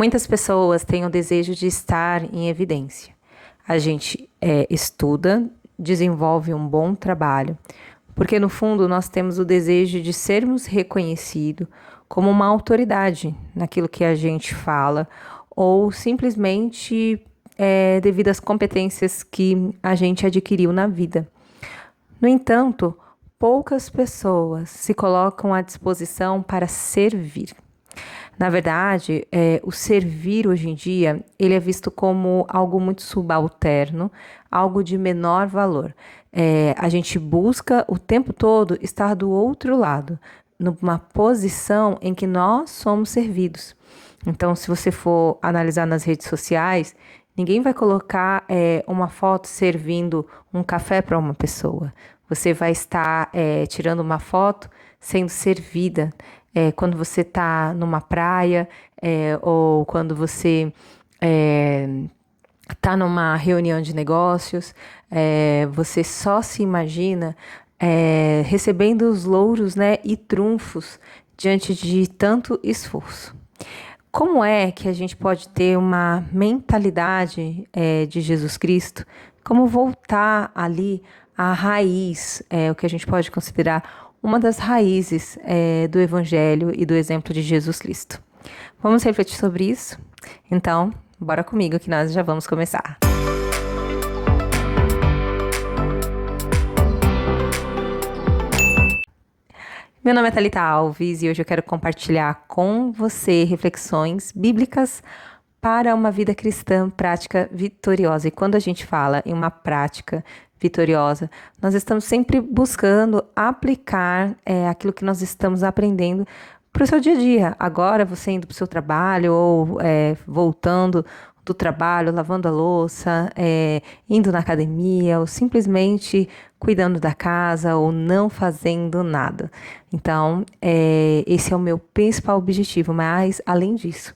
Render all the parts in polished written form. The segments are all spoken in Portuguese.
Muitas pessoas têm o desejo de estar em evidência. A gente estuda, desenvolve um bom trabalho, porque no fundo nós temos o desejo de sermos reconhecidos como uma autoridade naquilo que a gente fala, ou simplesmente devido às competências que a gente adquiriu na vida. No entanto, poucas pessoas se colocam à disposição para servir. Na verdade, o servir hoje em dia, ele é visto como algo muito subalterno, algo de menor valor. A gente busca o tempo todo estar do outro lado, numa posição em que nós somos servidos. Então, se você for analisar nas redes sociais, ninguém vai colocar uma foto servindo um café para uma pessoa. Você vai estar tirando uma foto sendo servida. Quando você está numa praia, ou quando você está numa reunião de negócios, você só se imagina recebendo os louros, né, e trunfos diante de tanto esforço. Como é que a gente pode ter uma mentalidade de Jesus Cristo? Como voltar ali à raiz, o que a gente pode considerar uma das raízes do Evangelho e do exemplo de Jesus Cristo. Vamos refletir sobre isso? Então, bora comigo que nós já vamos começar. Meu nome é Thalita Alves e hoje eu quero compartilhar com você reflexões bíblicas para uma vida cristã prática vitoriosa. E quando a gente fala em uma prática vitoriosa, nós estamos sempre buscando aplicar aquilo que nós estamos aprendendo para o seu dia a dia. Agora, você indo para o seu trabalho ou voltando do trabalho, lavando a louça, indo na academia ou simplesmente cuidando da casa ou não fazendo nada. Então, esse é o meu principal objetivo, mas além disso,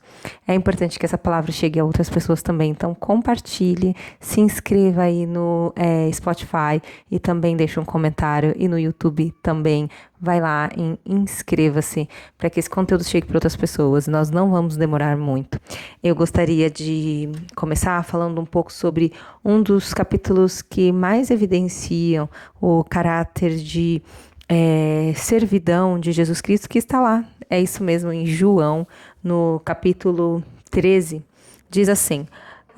é importante que essa palavra chegue a outras pessoas também. Então, compartilhe, se inscreva aí no Spotify e também deixe um comentário, e no YouTube também. Vai lá e inscreva-se para que esse conteúdo chegue para outras pessoas. Nós não vamos demorar muito. Eu gostaria de começar falando um pouco sobre um dos capítulos que mais evidenciam o caráter de servidão de Jesus Cristo, que está lá. É isso mesmo, em João, no capítulo 13. Diz assim: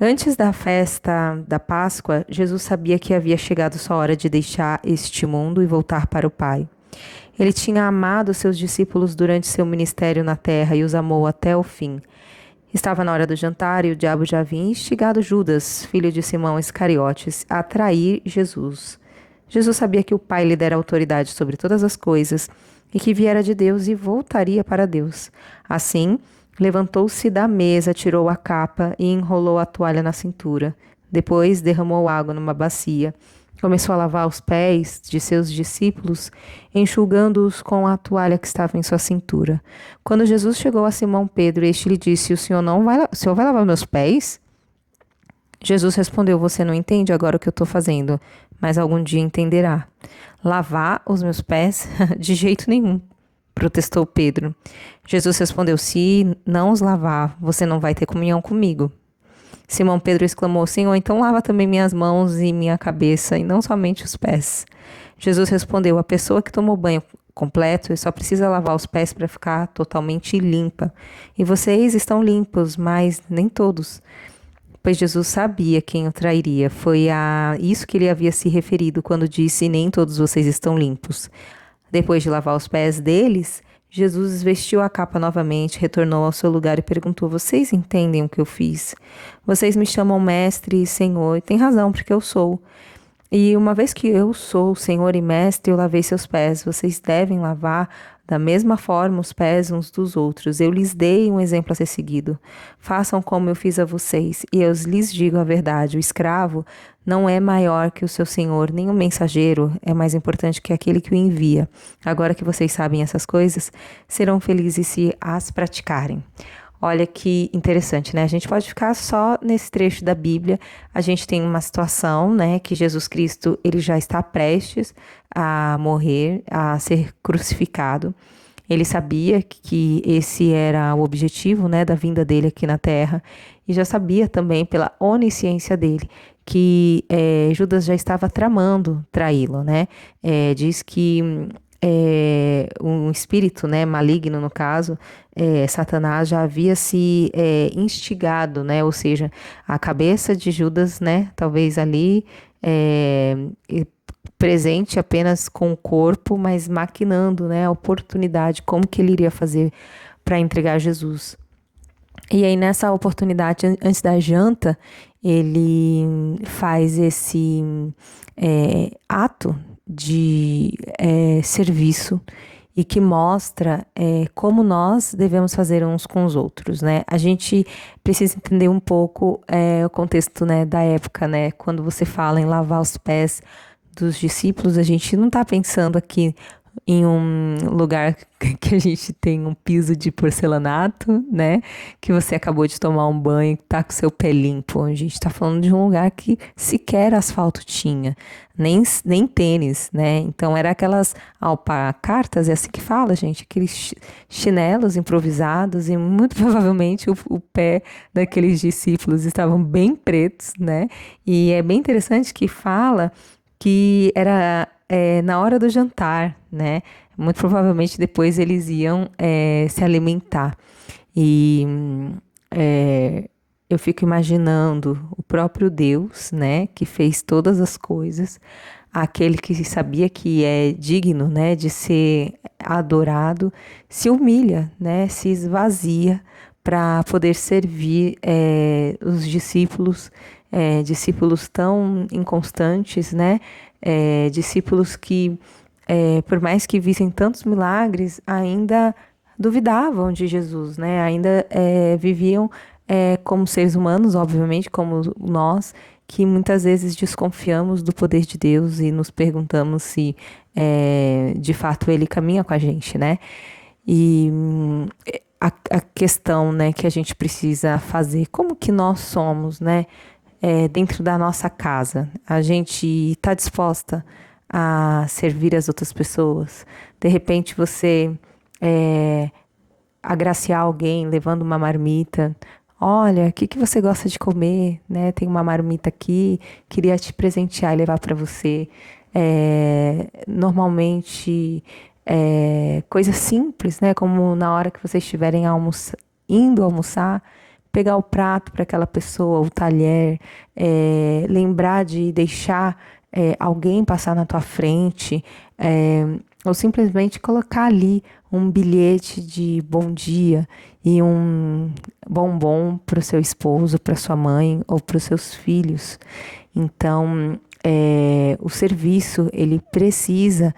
antes da festa da Páscoa, Jesus sabia que havia chegado sua hora de deixar este mundo e voltar para o Pai. Ele tinha amado seus discípulos durante seu ministério na terra e os amou até o fim. Estava na hora do jantar e o diabo já havia instigado Judas, filho de Simão Iscariotes, a trair Jesus. Jesus sabia que o Pai lhe dera autoridade sobre todas as coisas e que viera de Deus e voltaria para Deus. Assim, levantou-se da mesa, tirou a capa e enrolou a toalha na cintura. Depois, derramou água numa bacia. Começou a lavar os pés de seus discípulos, enxugando-os com a toalha que estava em sua cintura. Quando Jesus chegou a Simão Pedro, este lhe disse: o senhor vai lavar meus pés? Jesus respondeu: você não entende agora o que eu estou fazendo, mas algum dia entenderá. Lavar os meus pés? De jeito nenhum, protestou Pedro. Jesus respondeu: se não os lavar, você não vai ter comunhão comigo. Simão Pedro exclamou: Senhor, então lava também minhas mãos e minha cabeça, e não somente os pés. Jesus respondeu: a pessoa que tomou banho completo só precisa lavar os pés para ficar totalmente limpa. E vocês estão limpos, mas nem todos. Pois Jesus sabia quem o trairia. Foi a isso que ele havia se referido quando disse: nem todos vocês estão limpos. Depois de lavar os pés deles, Jesus vestiu a capa novamente, retornou ao seu lugar e perguntou: vocês entendem o que eu fiz? Vocês me chamam mestre e senhor, e tem razão, porque eu sou. E uma vez que eu sou senhor e mestre, eu lavei seus pés. Vocês devem lavar da mesma forma os pés uns dos outros. Eu lhes dei um exemplo a ser seguido. Façam como eu fiz a vocês. E eu lhes digo a verdade: o escravo não é maior que o seu senhor, nem o mensageiro é mais importante que aquele que o envia. Agora que vocês sabem essas coisas, serão felizes se as praticarem. Olha que interessante, né? A gente pode ficar só nesse trecho da Bíblia. A gente tem uma situação, né, que Jesus Cristo, ele já está prestes a morrer, a ser crucificado. Ele sabia que esse era o objetivo, né, da vinda dele aqui na Terra, e já sabia também pela onisciência dele que Judas já estava tramando traí-lo, né? Diz que um espírito, né, maligno no caso, Satanás já havia se instigado, né? Ou seja, a cabeça de Judas, né, talvez ali presente apenas com o corpo, mas maquinando, né, a oportunidade, como que ele iria fazer para entregar Jesus. E aí, nessa oportunidade, antes da janta, ele faz esse ato de serviço e que mostra como nós devemos fazer uns com os outros, né? A gente precisa entender um pouco o contexto, né, da época, né? Quando você fala em lavar os pés dos discípulos, a gente não está pensando aqui em um lugar que a gente tem um piso de porcelanato, né? Que você acabou de tomar um banho e tá com seu pé limpo. A gente tá falando de um lugar que sequer asfalto tinha, nem tênis, né? Então era aquelas alparcartas, é assim que fala, gente, aqueles chinelos improvisados e muito provavelmente o pé daqueles discípulos estavam bem pretos, né? E é bem interessante que fala que era na hora do jantar, né? Muito provavelmente depois eles iam se alimentar. E eu fico imaginando o próprio Deus, né? Que fez todas as coisas, aquele que sabia que é digno, né? De ser adorado, se humilha, né? Se esvazia para poder servir os discípulos, discípulos tão inconstantes, né? Discípulos que, por mais que vissem tantos milagres, ainda duvidavam de Jesus, né? Ainda viviam como seres humanos, obviamente, como nós, que muitas vezes desconfiamos do poder de Deus e nos perguntamos se de fato Ele caminha com a gente, né? E a questão, né, que a gente precisa fazer, como que nós somos, né? Dentro da nossa casa, a gente está disposta a servir as outras pessoas? De repente você agraciar alguém levando uma marmita. Olha, o que você gosta de comer, né? Tem uma marmita aqui, queria te presentear e levar para você. Normalmente, coisas simples, né? Como na hora que vocês estiverem indo almoçar, pegar o prato para aquela pessoa, o talher, lembrar de deixar alguém passar na tua frente, ou simplesmente colocar ali um bilhete de bom dia e um bombom para o seu esposo, para sua mãe ou para os seus filhos. Então, o serviço, ele precisa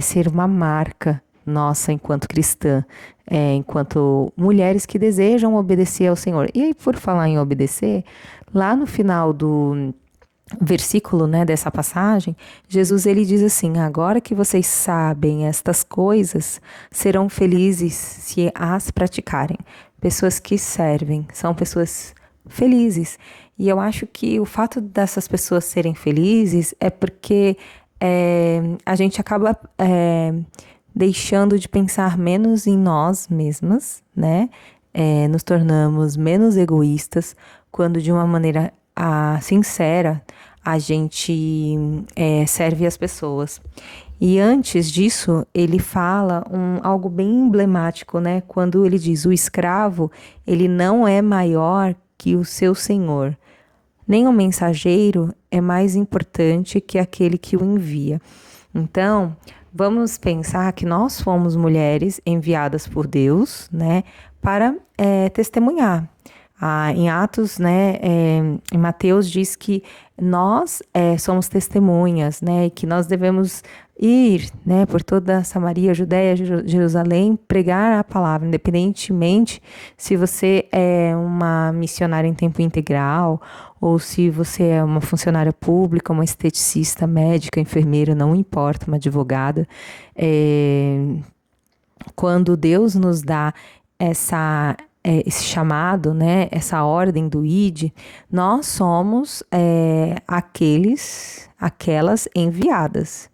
ser uma marca nossa enquanto cristã, enquanto mulheres que desejam obedecer ao Senhor. E aí, por falar em obedecer, lá no final do versículo, né, dessa passagem, Jesus ele diz assim: agora que vocês sabem estas coisas, serão felizes se as praticarem. Pessoas que servem são pessoas felizes. E eu acho que o fato dessas pessoas serem felizes é porque a gente acaba deixando de pensar menos em nós mesmas, né? Nos tornamos menos egoístas quando de uma maneira sincera a gente serve as pessoas. E antes disso, ele fala algo bem emblemático, né? Quando ele diz: o escravo, ele não é maior que o seu senhor, nem o mensageiro é mais importante que aquele que o envia. Então, vamos pensar que nós fomos mulheres enviadas por Deus, né, para testemunhar. Em Atos, né, em Mateus diz que nós somos testemunhas, né, e que nós devemos ir, né, por toda a Samaria, Judéia, Jerusalém, pregar a palavra, independentemente se você é uma missionária em tempo integral ou se você é uma funcionária pública, uma esteticista, médica, enfermeira, não importa, uma advogada. Quando Deus nos dá esse chamado, né, essa ordem do ID, nós somos aquelas enviadas.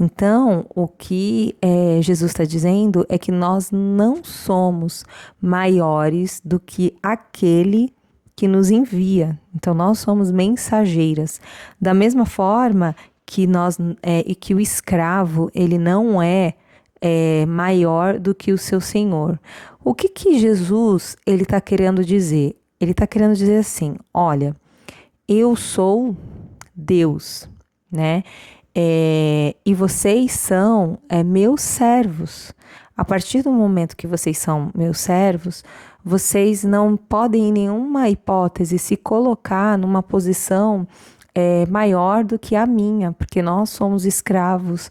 Então, o que Jesus está dizendo é que nós não somos maiores do que aquele que nos envia. Então, nós somos mensageiras. Da mesma forma que e que o escravo ele não é maior do que o seu senhor. O que Jesus ele está querendo dizer? Ele está querendo dizer assim: olha, eu sou Deus, né? E vocês são meus servos. A partir do momento que vocês são meus servos, vocês não podem em nenhuma hipótese se colocar numa posição maior do que a minha, porque nós somos escravos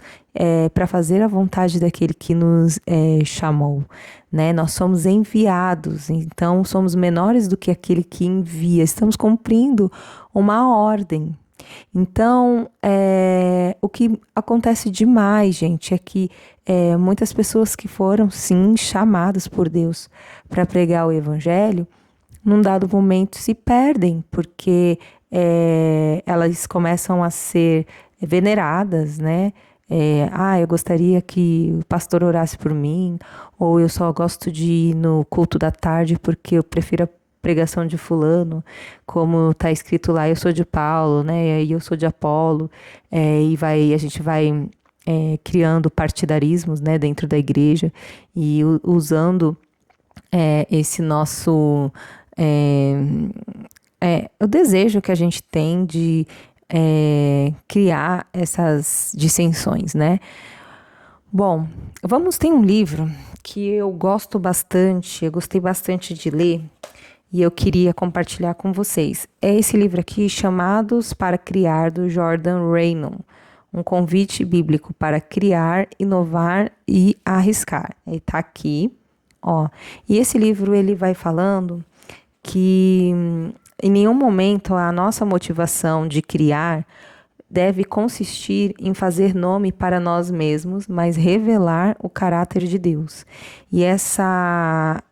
para fazer a vontade daquele que nos chamou, né? Nós somos enviados, então somos menores do que aquele que envia, estamos cumprindo uma ordem. Então, o que acontece demais, gente, é que muitas pessoas que foram, sim, chamadas por Deus para pregar o Evangelho, num dado momento se perdem, porque elas começam a ser veneradas, né? Eu gostaria que o pastor orasse por mim, ou eu só gosto de ir no culto da tarde porque eu prefiro a pregação de fulano, como está escrito lá, eu sou de Paulo, né? E eu sou de Apolo, a gente vai criando partidarismos, né, dentro da igreja e usando esse nosso o desejo que a gente tem de criar essas dissensões, né? Bom, tem um livro que eu gosto bastante, eu gostei bastante de ler e eu queria compartilhar com vocês. É esse livro aqui, Chamados para Criar, do Jordan Raynon. Um convite bíblico para criar, inovar e arriscar. Ele tá aqui, ó. E esse livro, ele vai falando que em nenhum momento a nossa motivação de criar deve consistir em fazer nome para nós mesmos, mas revelar o caráter de Deus. E essa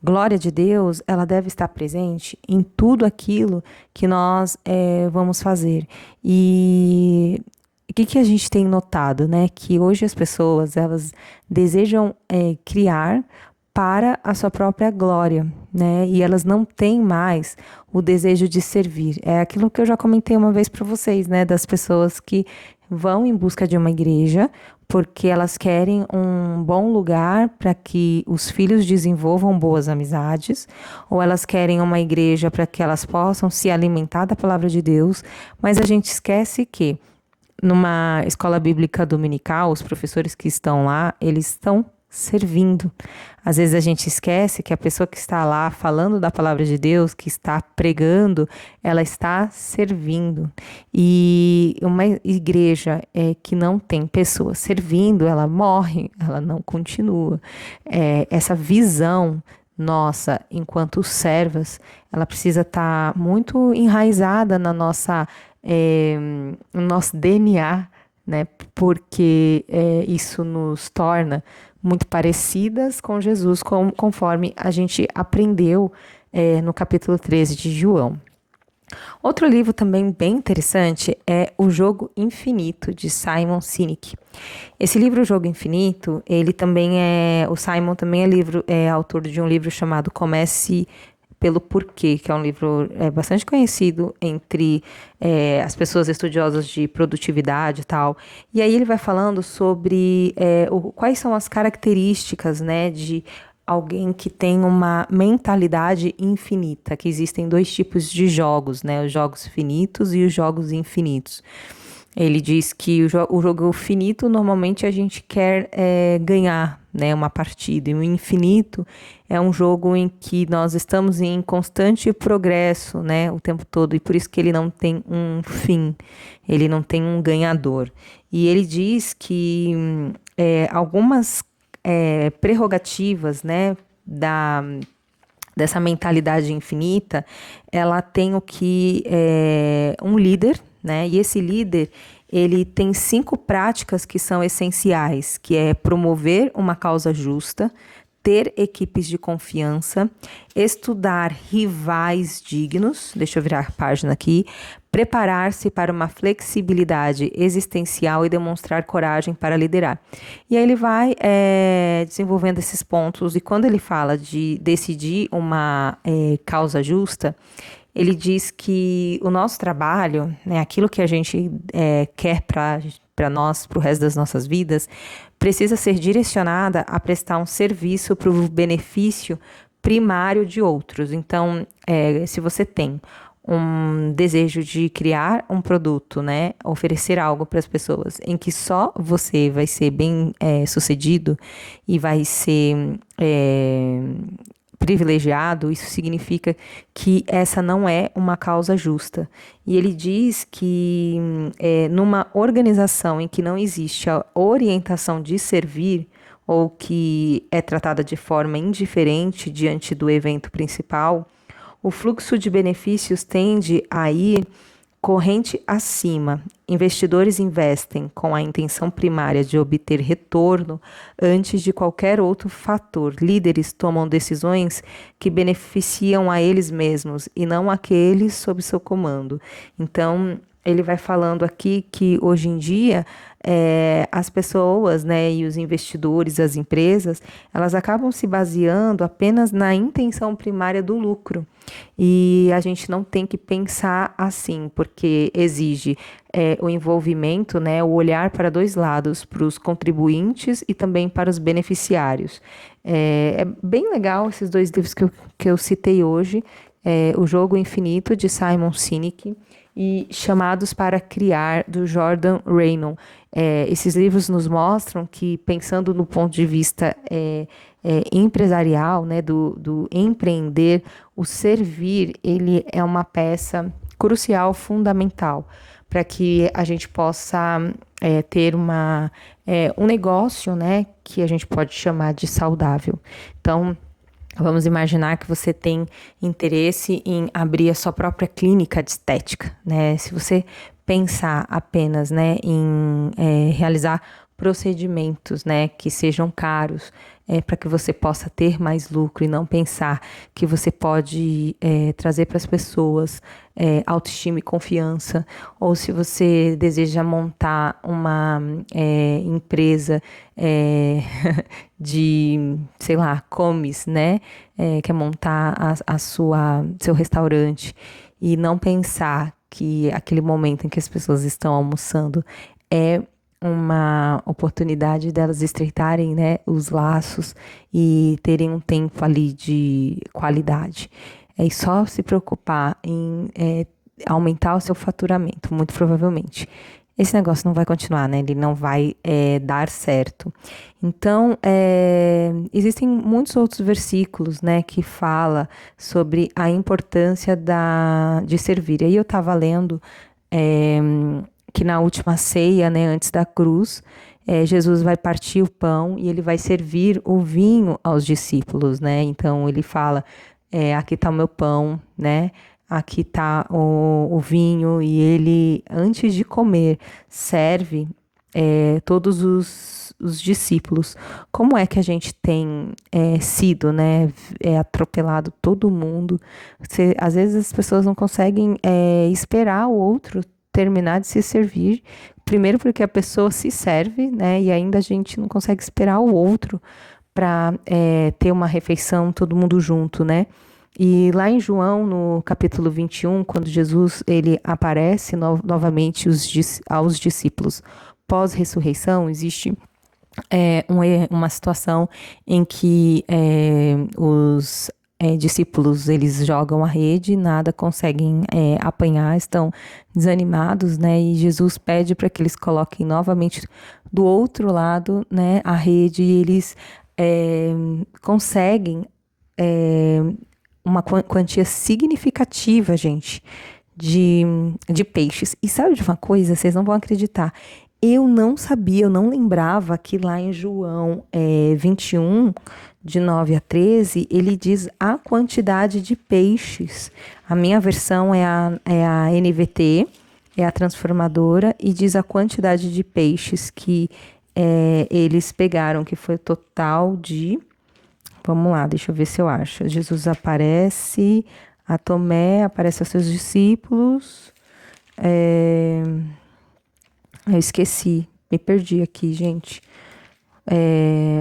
glória de Deus, ela deve estar presente em tudo aquilo que nós vamos fazer. E o que a gente tem notado, né? Que hoje as pessoas, elas desejam criar para a sua própria glória, né? E elas não têm mais o desejo de servir. É aquilo que eu já comentei uma vez para vocês, né? Das pessoas que vão em busca de uma igreja porque elas querem um bom lugar para que os filhos desenvolvam boas amizades, ou elas querem uma igreja para que elas possam se alimentar da palavra de Deus, mas a gente esquece que numa escola bíblica dominical, os professores que estão lá, eles estão servindo. Às vezes a gente esquece que a pessoa que está lá falando da palavra de Deus, que está pregando, ela está servindo. E uma igreja que não tem pessoas servindo, ela morre, ela não continua. Essa visão nossa, enquanto servas, ela precisa estar muito enraizada no nosso DNA, né? Porque isso nos torna muito parecidas com Jesus, conforme a gente aprendeu no capítulo 13 de João. Outro livro também bem interessante é O Jogo Infinito, de Simon Sinek. Esse livro, O Jogo Infinito, o Simon também é autor de um livro chamado Comece pelo Porquê, que é um livro bastante conhecido entre as pessoas estudiosas de produtividade e tal. E aí ele vai falando sobre quais são as características, né, de alguém que tem uma mentalidade infinita, que existem dois tipos de jogos, né, os jogos finitos e os jogos infinitos. Ele diz que o jogo finito, normalmente a gente quer ganhar, né, uma partida. E o infinito é um jogo em que nós estamos em constante progresso, né, o tempo todo. E por isso que ele não tem um fim, ele não tem um ganhador. E ele diz que algumas prerrogativas, né, dessa mentalidade infinita, ela tem um líder, né? E esse líder, ele tem 5 práticas que são essenciais, que é promover uma causa justa, ter equipes de confiança, estudar rivais dignos, deixa eu virar a página aqui, preparar-se para uma flexibilidade existencial e demonstrar coragem para liderar. E aí ele vai desenvolvendo esses pontos, e quando ele fala de decidir uma causa justa, ele diz que o nosso trabalho, né, aquilo que a gente quer para nós, para o resto das nossas vidas, precisa ser direcionada a prestar um serviço para o benefício primário de outros. Então, se você tem um desejo de criar um produto, né, oferecer algo para as pessoas, em que só você vai ser bem sucedido e vai ser privilegiado, isso significa que essa não é uma causa justa. E ele diz que numa organização em que não existe a orientação de servir, ou que é tratada de forma indiferente diante do evento principal, o fluxo de benefícios tende a ir corrente acima. Investidores investem com a intenção primária de obter retorno antes de qualquer outro fator. Líderes tomam decisões que beneficiam a eles mesmos e não aqueles sob seu comando. Então, ele vai falando aqui que hoje em dia as pessoas, né, e os investidores, as empresas, elas acabam se baseando apenas na intenção primária do lucro. E a gente não tem que pensar assim, porque exige o envolvimento, né, o olhar para dois lados, para os contribuintes e também para os beneficiários. É bem legal esses dois livros que eu citei hoje, O Jogo Infinito, de Simon Sinek, e Chamados para Criar, do Jordan Raynon. Esses livros nos mostram que, pensando no ponto de vista empresarial, né, do empreender, o servir, ele é uma peça crucial, fundamental, para que a gente possa ter um negócio, né, que a gente pode chamar de saudável. Então, vamos imaginar que você tem interesse em abrir a sua própria clínica de estética, né? Se você pensar apenas, né, em realizar procedimentos, né, que sejam caros, para que você possa ter mais lucro, e não pensar que você pode trazer para as pessoas autoestima e confiança, ou se você deseja montar uma empresa de, sei lá, comes, né, quer montar seu restaurante, e não pensar que aquele momento em que as pessoas estão almoçando é uma oportunidade delas estreitarem, né, os laços e terem um tempo ali de qualidade. É só se preocupar em aumentar o seu faturamento, muito provavelmente esse negócio não vai continuar, né? Ele não vai dar certo. Então, existem muitos outros versículos, né, que fala sobre a importância de servir. Aí eu estava lendo que na última ceia, né, antes da cruz, Jesus vai partir o pão e ele vai servir o vinho aos discípulos, né? Então, ele fala, aqui está o meu pão, né? Aqui está o vinho, e ele, antes de comer, serve todos os discípulos. Como é que a gente tem sido, né, atropelado todo mundo? Às vezes as pessoas não conseguem esperar o outro terminar de se servir, primeiro porque a pessoa se serve, né, e ainda a gente não consegue esperar o outro para ter uma refeição todo mundo junto, né? E lá em João, no capítulo 21, quando Jesus ele aparece novamente aos discípulos pós-ressurreição, existe uma situação em que os discípulos eles jogam a rede, nada conseguem apanhar, estão desanimados, né? E Jesus pede para que eles coloquem novamente do outro lado, né, a rede, e eles conseguem uma quantia significativa, gente, de peixes. E sabe de uma coisa? Vocês não vão acreditar. Eu não sabia, eu não lembrava que lá em João 21, de 9 a 13, ele diz a quantidade de peixes. A minha versão é a NVT, é a transformadora, e diz a quantidade de peixes que eles pegaram, que foi o total de... Vamos lá, deixa eu ver se eu acho. Jesus aparece a Tomé, aparece aos seus discípulos. Eu esqueci, me perdi aqui, gente.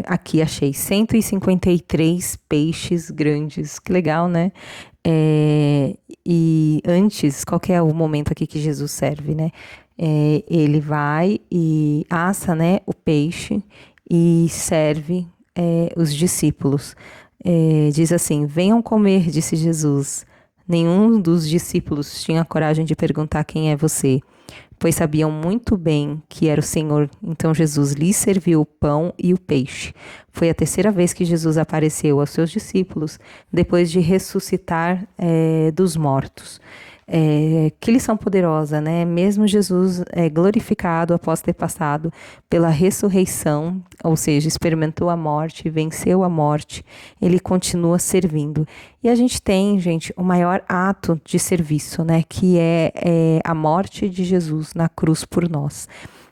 Aqui achei 153 peixes grandes, que legal, né? E antes, qual que é o momento aqui que Jesus serve, né? Ele vai e assa, né, o peixe e serve os discípulos. Diz assim: venham comer, disse Jesus. Nenhum dos discípulos tinha coragem de perguntar quem é você, pois sabiam muito bem que era o Senhor. Então Jesus lhes serviu o pão e o peixe. Foi a terceira vez que Jesus apareceu aos seus discípulos, depois de ressuscitar dos mortos. Que lição poderosa, né? Mesmo Jesus glorificado após ter passado pela ressurreição, ou seja, experimentou a morte, venceu a morte, ele continua servindo. E a gente tem, gente, o maior ato de serviço, né? Que é a morte de Jesus na cruz por nós.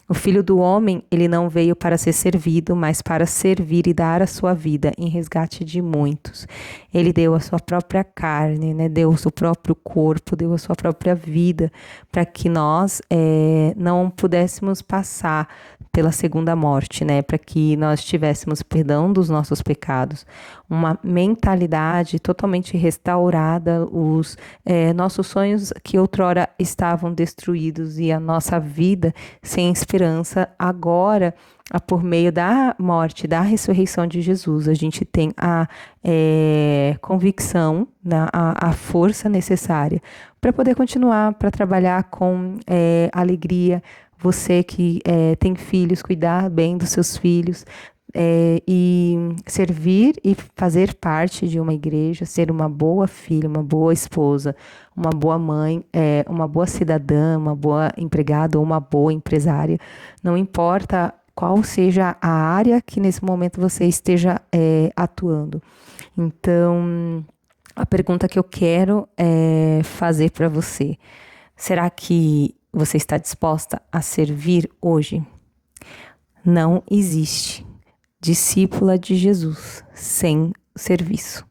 O Filho do Homem, ele não veio para ser servido, mas para servir e dar a sua vida em resgate de muitos. Ele deu a sua própria carne, né? Deu o seu próprio corpo, deu a sua própria vida para que nós não pudéssemos passar pela segunda morte, né? Para que nós tivéssemos perdão dos nossos pecados, uma mentalidade totalmente restaurada, os nossos sonhos que outrora estavam destruídos e a nossa vida sem esperança, agora, por meio da morte, da ressurreição de Jesus, a gente tem a convicção, né, a força necessária para poder continuar, para trabalhar com alegria. Você que tem filhos, cuidar bem dos seus filhos, e servir e fazer parte de uma igreja, ser uma boa filha, uma boa esposa, uma boa mãe, uma boa cidadã, uma boa empregada ou uma boa empresária. Não importa qual seja a área que nesse momento você esteja atuando. Então, a pergunta que eu quero fazer para você: será que você está disposta a servir hoje? Não existe discípula de Jesus sem serviço.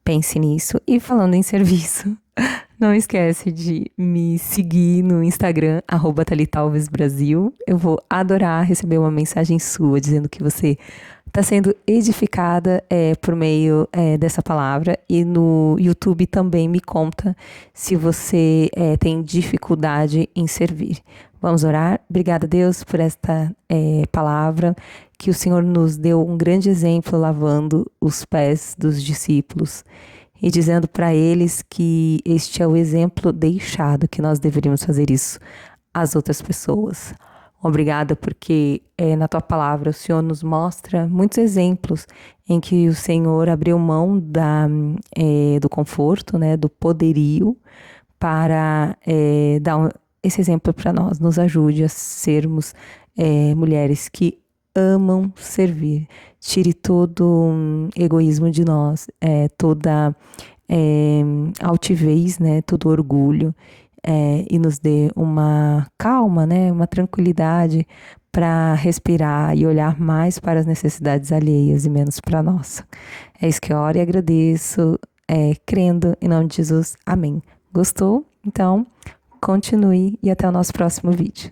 Pense nisso. E falando em serviço, não esquece de me seguir no Instagram, @ThalitaAlvesBrasil. Eu vou adorar receber uma mensagem sua dizendo que você está sendo edificada por meio dessa palavra. E no YouTube também me conta se você tem dificuldade em servir. Vamos orar? Obrigada, Deus, por esta palavra, que o Senhor nos deu um grande exemplo lavando os pés dos discípulos e dizendo para eles que este é o exemplo deixado, que nós deveríamos fazer isso às outras pessoas. Obrigada porque na tua palavra o Senhor nos mostra muitos exemplos em que o Senhor abriu mão do conforto, né, do poderio, para dar esse exemplo para nós. Nos ajude a sermos mulheres que amam servir. Tire todo egoísmo de nós, toda altivez, né, todo orgulho, e nos dê uma calma, né, uma tranquilidade para respirar e olhar mais para as necessidades alheias e menos para a nossa. É isso que eu oro e agradeço, crendo em nome de Jesus. Amém. Gostou? Então, continue e até o nosso próximo vídeo.